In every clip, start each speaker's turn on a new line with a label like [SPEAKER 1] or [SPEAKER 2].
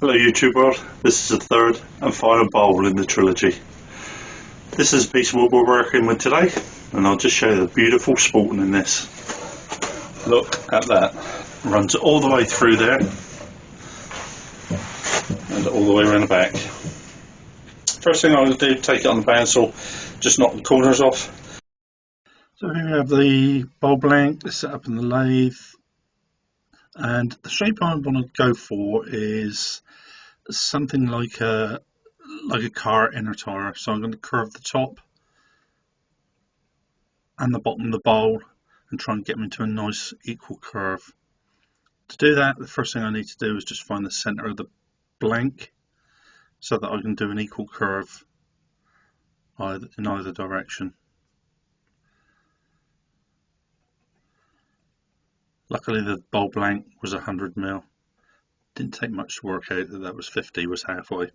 [SPEAKER 1] Hello YouTube world, this is the third and final bowl in the trilogy. This is a piece of wood we're working with today, and I'll just show you the beautiful sporting in this. Look at that, runs all the way through there and all the way around the back. First thing I'm going to do, take it on the bandsaw, just knock the corners off. So here we have the bowl blank set up in the lathe, and the shape I want to go for is something like a car inner tire. So I'm going to curve the top and the bottom of the bowl and try and get them into a nice equal curve. To do that, the first thing I need to do is just find the center of the blank so that I can do an equal curve in either direction. Luckily the bowl blank was 100mm. Didn't take much to work out that was 50, was halfway.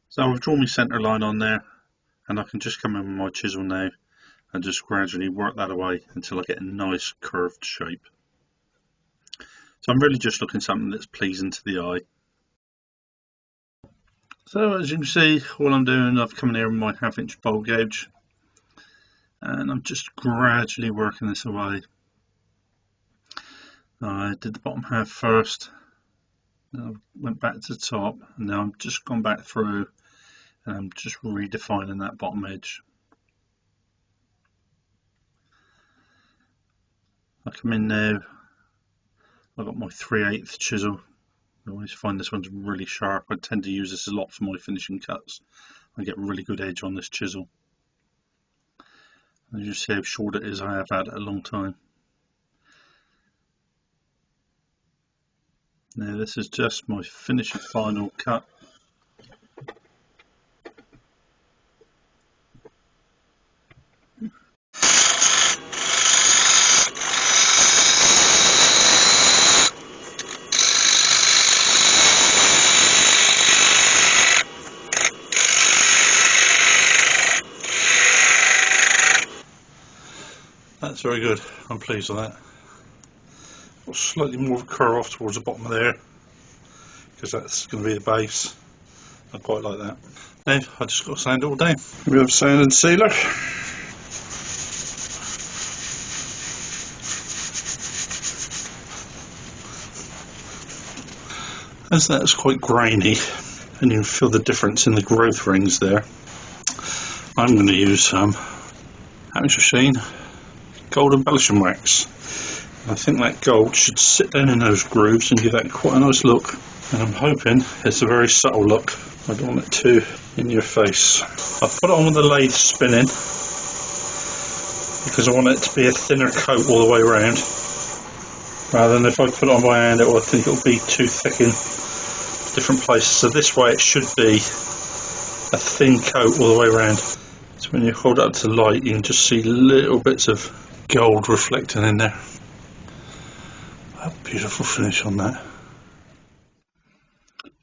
[SPEAKER 1] So I've drawn my centre line on there, and I can just come in with my chisel now and just gradually work that away until I get a nice curved shape. So I'm really just looking for something that's pleasing to the eye. So as you can see, all I'm doing, I've come in here with my 1/2 inch bowl gauge, and I'm just gradually working this away. I did the bottom half first, then I went back to the top, and now I'm just gone back through and I'm just redefining that bottom edge. I come in now, I've got my 3/8 chisel. I always find this one's really sharp. I tend to use this a lot for my finishing cuts. I get really good edge on this chisel. As you see how short it is, I have had it a long time. Now this is just my finishing final cut. That's very good, I'm pleased with that. Got slightly more of a curve off towards the bottom of there, because that's going to be the base. I quite like that. Now I just got to sand it all down. We have sand and sealer. As that's quite grainy, and you can feel the difference in the growth rings there, I'm going to use some Hampshire Sheen gold embellishing wax. I think that gold should sit down in those grooves and give that quite a nice look. And I'm hoping it's a very subtle look. I don't want it too in your face. I put it on with the lathe spinning because I want it to be a thinner coat all the way around, rather than if I put it on by hand, I think it'll be too thick in different places. So this way it should be a thin coat all the way around. So when you hold it up to the light, you can just see little bits of gold reflecting in there. A beautiful finish on that.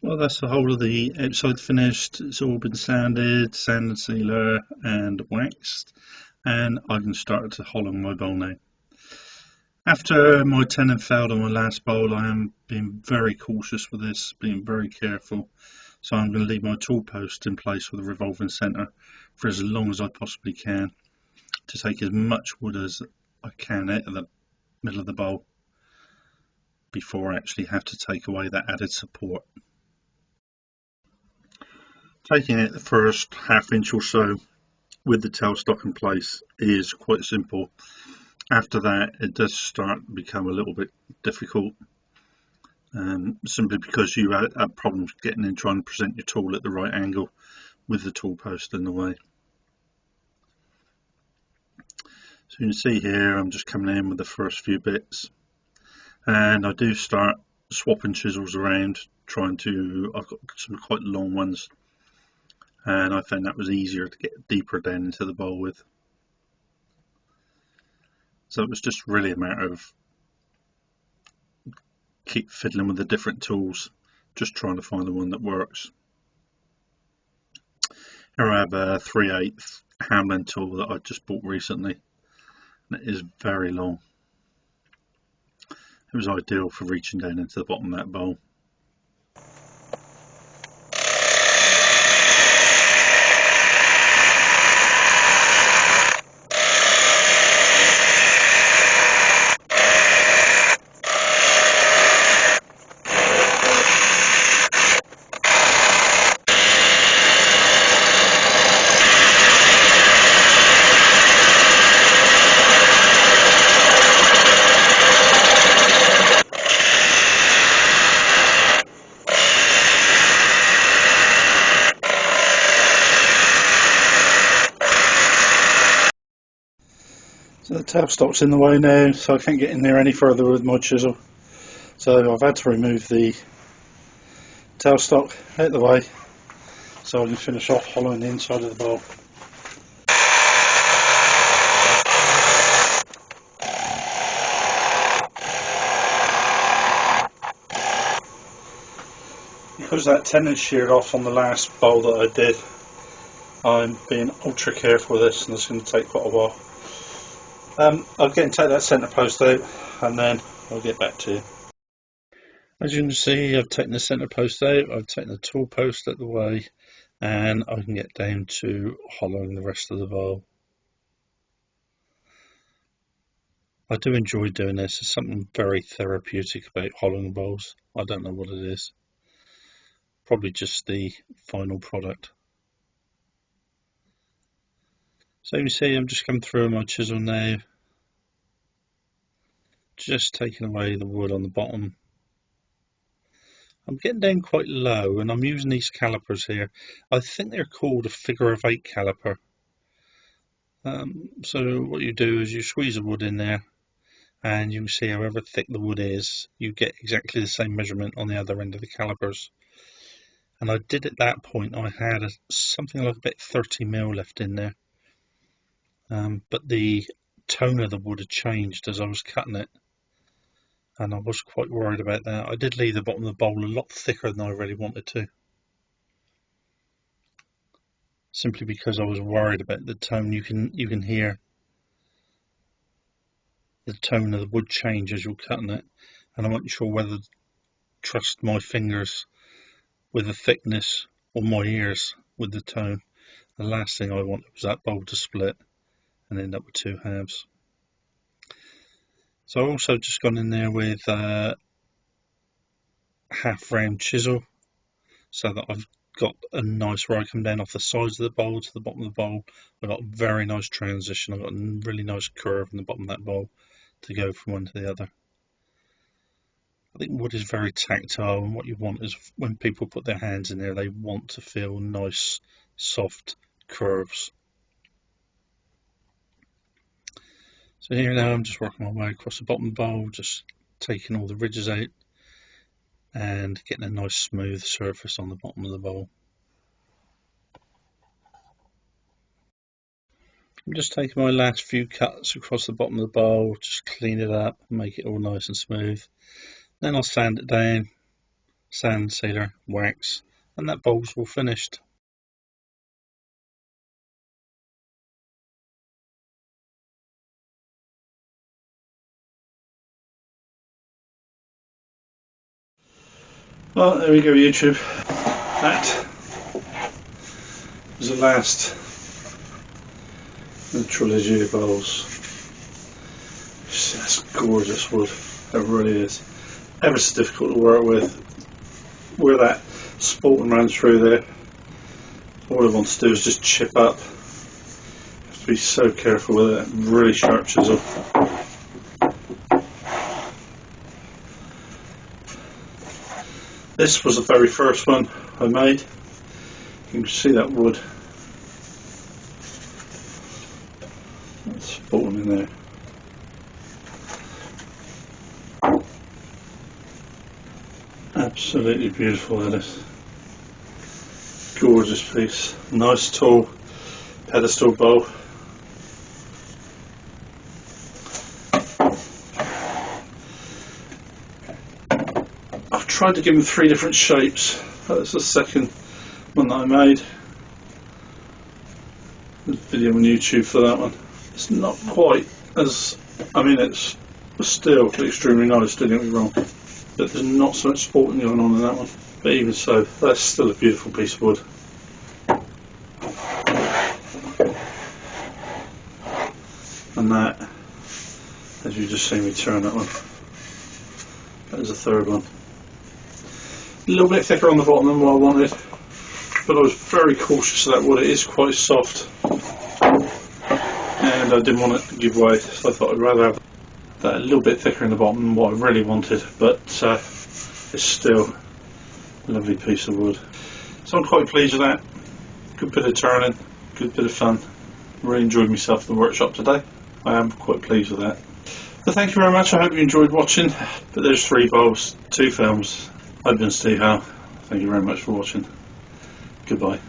[SPEAKER 1] Well, that's the whole of the outside finished. It's all been sanded, sand and sealer and waxed, and I can start to hollow my bowl now. After my tenon failed on my last bowl, I am being very cautious with this, being very careful. So I'm going to leave my tool post in place with a revolving centre for as long as I possibly can, to take as much wood as I can out of the middle of the bowl before I actually have to take away that added support. Taking it the first 1/2 inch or so with the tailstock in place is quite simple. After that it does start to become a little bit difficult, simply because you have problems getting in trying to present your tool at the right angle with the tool post in the way. So you can see here I'm just coming in with the first few bits, and I do start swapping chisels around, I've got some quite long ones, and I found that was easier to get deeper down into the bowl with. So it was just really a matter of keep fiddling with the different tools, just trying to find the one that works. Here I have a 3/8 Hamlin tool that I just bought recently, and it is very long. It was ideal for reaching down into the bottom of that bowl. Tailstock's in the way now, so I can't get in there any further with my chisel. So I've had to remove the tailstock out of the way so I can finish off hollowing the inside of the bowl. Because that tendon sheared off on the last bowl that I did, I'm being ultra careful with this, and it's going to take quite a while. I'll get and take that centre post out, and then I'll get back to you. As you can see, I've taken the centre post out, I've taken the tool post out of the way, and I can get down to hollowing the rest of the bowl. I do enjoy doing this. There's something very therapeutic about hollowing bowls. I don't know what it is. Probably just the final product. So you can see I'm just coming through my chisel now, just taking away the wood on the bottom. I'm getting down quite low, and I'm using these calipers here. I think they're called a figure of 8 caliper. So what you do is you squeeze the wood in there, and you can see however thick the wood is, you get exactly the same measurement on the other end of the calipers. And I did at that point, I had something like about 30mm left in there. But the tone of the wood had changed as I was cutting it, and I was quite worried about that. I did leave the bottom of the bowl a lot thicker than I really wanted to, simply because I was worried about the tone. You can hear the tone of the wood change as you're cutting it, and I wasn't sure whether to trust my fingers with the thickness or my ears with the tone. The last thing I wanted was that bowl to split and end up with two halves. So I've also just gone in there with a half round chisel, so that I've got a nice, where I come down off the sides of the bowl to the bottom of the bowl, I've got a very nice transition. I've got a really nice curve in the bottom of that bowl to go from one to the other. I think wood is very tactile, and what you want is when people put their hands in there, they want to feel nice, soft curves. So here now I'm just working my way across the bottom of the bowl, just taking all the ridges out and getting a nice smooth surface on the bottom of the bowl. I'm just taking my last few cuts across the bottom of the bowl, just clean it up, make it all nice and smooth. Then I'll sand it down, sand, sealer, wax, and that bowl's all finished. Well, there we go, YouTube. That was the last of the trilogy of bowls. That's gorgeous wood. It really is. Ever so difficult to work with. Where that spalting runs through there, all I want to do is just chip up. You have to be so careful with it. Really sharp chisel. This was the very first one I made. You can see that wood. That's spalting in there. Absolutely beautiful, that is. Gorgeous piece. Nice tall pedestal bowl. I've tried to give them 3 different shapes. That's the second one that I made. There's a video on YouTube for that one. It's not quite as, I mean, it's still extremely nice, don't get me wrong, but there's not so much spalting going on in that one. But even so, that's still a beautiful piece of wood. And that, as you just seen me turn that one, that is the third one. A little bit thicker on the bottom than what I wanted, but I was very cautious of that wood. It is quite soft, and I didn't want it to give way, so I thought I'd rather have that a little bit thicker in the bottom than what I really wanted, but it's still a lovely piece of wood. So I'm quite pleased with that. Good bit of turning, good bit of fun. Really enjoyed myself in the workshop today. I am quite pleased with that. So thank you very much. I hope you enjoyed watching. But there's 3 bulbs, 2 films. I've been Steve Howe. Thank you very much for watching. Goodbye.